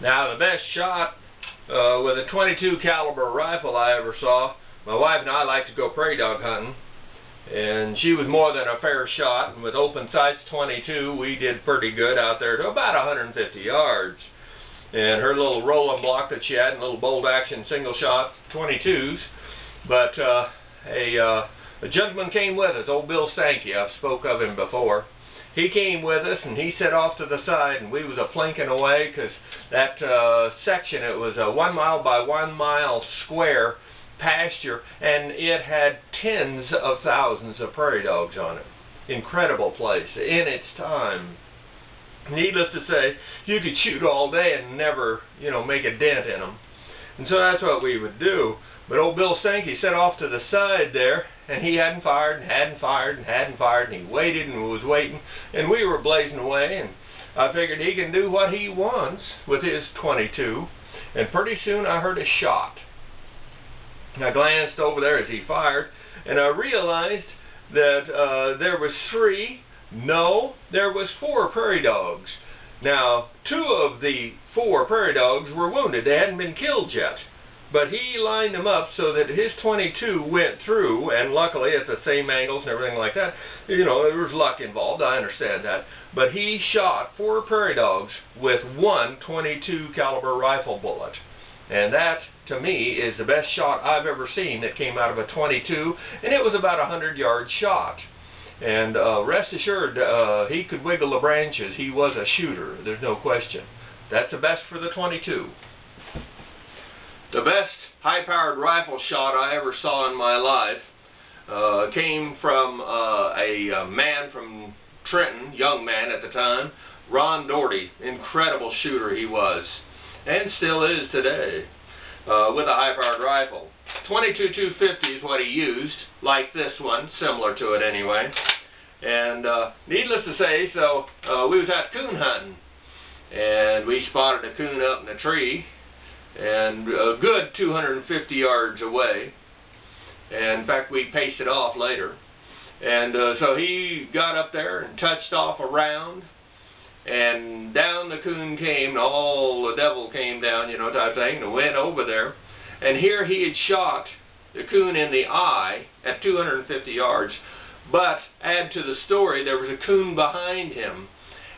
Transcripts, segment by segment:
Now, the best shot with a .22 caliber rifle I ever saw, my wife and I like to go prairie dog hunting, and she was more than a fair shot, and with open sights .22 we did pretty good out there to about 150 yards. And her little rolling block that she had, and little bolt action single shot .22s. But a gentleman came with us, old Bill Sankey. I've spoke of him before. He came with us, and he set off to the side, and we was a plinking away, because that section, it was a 1 mile by 1 mile square pasture, and it had tens of thousands of prairie dogs on it. Incredible place in its time. Needless to say, you could shoot all day and never, make a dent in them. And so that's what we would do. But old Bill Sankey set off to the side there, and he hadn't fired, and hadn't fired, and hadn't fired, and he waited and was waiting, and we were blazing away, and I figured he can do what he wants with his .22, and pretty soon I heard a shot. I glanced over there as he fired, and I realized that there was there was 4 prairie dogs. Now, 2 of the 4 prairie dogs were wounded. They hadn't been killed yet. But he lined them up so that his .22 went through, and luckily at the same angles and everything like that. There was luck involved, I understand that. But he shot 4 prairie dogs with 1 .22 caliber rifle bullet. And that, to me, is the best shot I've ever seen that came out of a .22, and it was about a 100-yard shot. And rest assured, he could wiggle the branches. He was a shooter, there's no question. That's the best for the .22. The best high-powered rifle shot I ever saw in my life came from a man from Trenton, young man at the time, Ron Doherty. Incredible shooter he was, and still is today, with a high-powered rifle. .22 250 is what he used, like this one, similar to it anyway. And needless to say, so we was out coon hunting, and we spotted a coon up in a tree, and a good 250 yards away. And in fact, we paced it off later. And so he got up there and touched off a round, and down the coon came, and all the devil came down, type thing, and went over there. And here he had shot the coon in the eye at 250 yards. But add to the story, there was a coon behind him,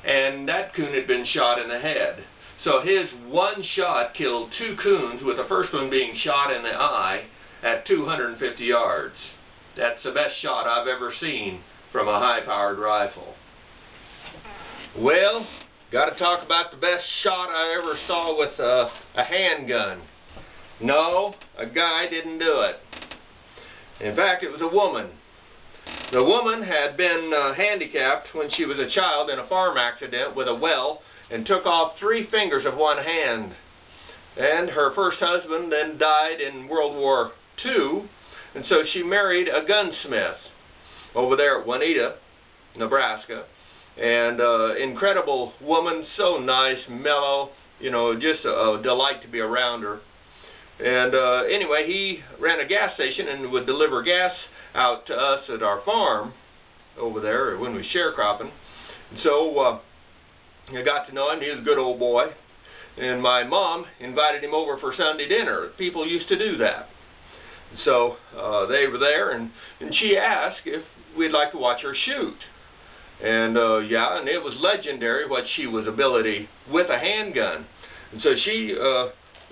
and that coon had been shot in the head. So his one shot killed 2 coons, with the first one being shot in the eye at 250 yards. That's the best shot I've ever seen from a high-powered rifle. Well, got to talk about the best shot I ever saw with a handgun. No, a guy didn't do it. In fact, it was a woman. The woman had been handicapped when she was a child in a farm accident with a well, and took off 3 fingers of one hand. And her first husband then died in World War II, and so she married a gunsmith over there at Juanita, Nebraska. And incredible woman, so nice, mellow, just a delight to be around her. And anyway, he ran a gas station and would deliver gas out to us at our farm over there when we was sharecropping. And so I got to know him. He was a good old boy. And my mom invited him over for Sunday dinner. People used to do that. So they were there, and she asked if we'd like to watch her shoot. And yeah, and it was legendary what she was ability with a handgun. And so she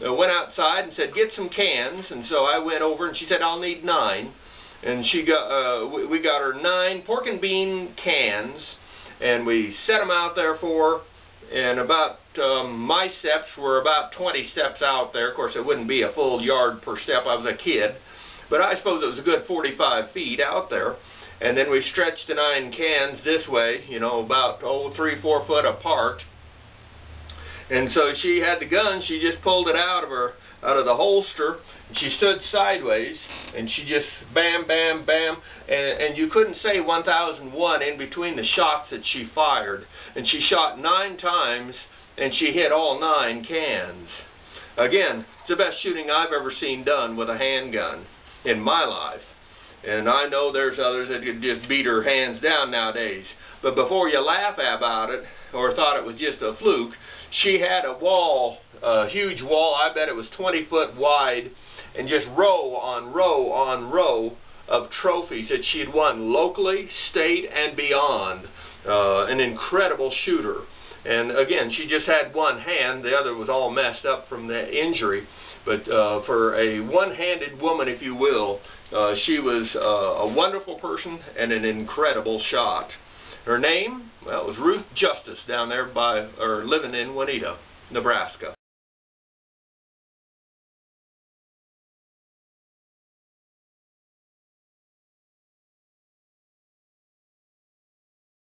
went outside and said, "Get some cans." And so I went over, and she said, "I'll need 9." And she got we got her 9 pork and bean cans, and we set them out there for her. And about my steps were about 20 steps out there. Of course, it wouldn't be a full yard per step. I was a kid, but I suppose it was a good 45 feet out there. And then we stretched the 9 cans this way, about 3-4 foot apart. And so she had the gun. She just pulled it out of the holster. And she stood sideways, and she just bam, bam, bam, and you couldn't say 1001 in between the shots that she fired. And she shot 9 times, and she hit all 9 cans. Again, it's the best shooting I've ever seen done with a handgun in my life. And I know there's others that could just beat her hands down nowadays. But before you laugh about it, or thought it was just a fluke, she had a wall, a huge wall, I bet it was 20 foot wide, and just row on row on row of trophies that she had won locally, state, and beyond. An incredible shooter. And again, she just had one hand, the other was all messed up from the injury. But for a one-handed woman, if you will, she was a wonderful person and an incredible shot. Her name, well, it was Ruth Justice down there living in Juanita, Nebraska.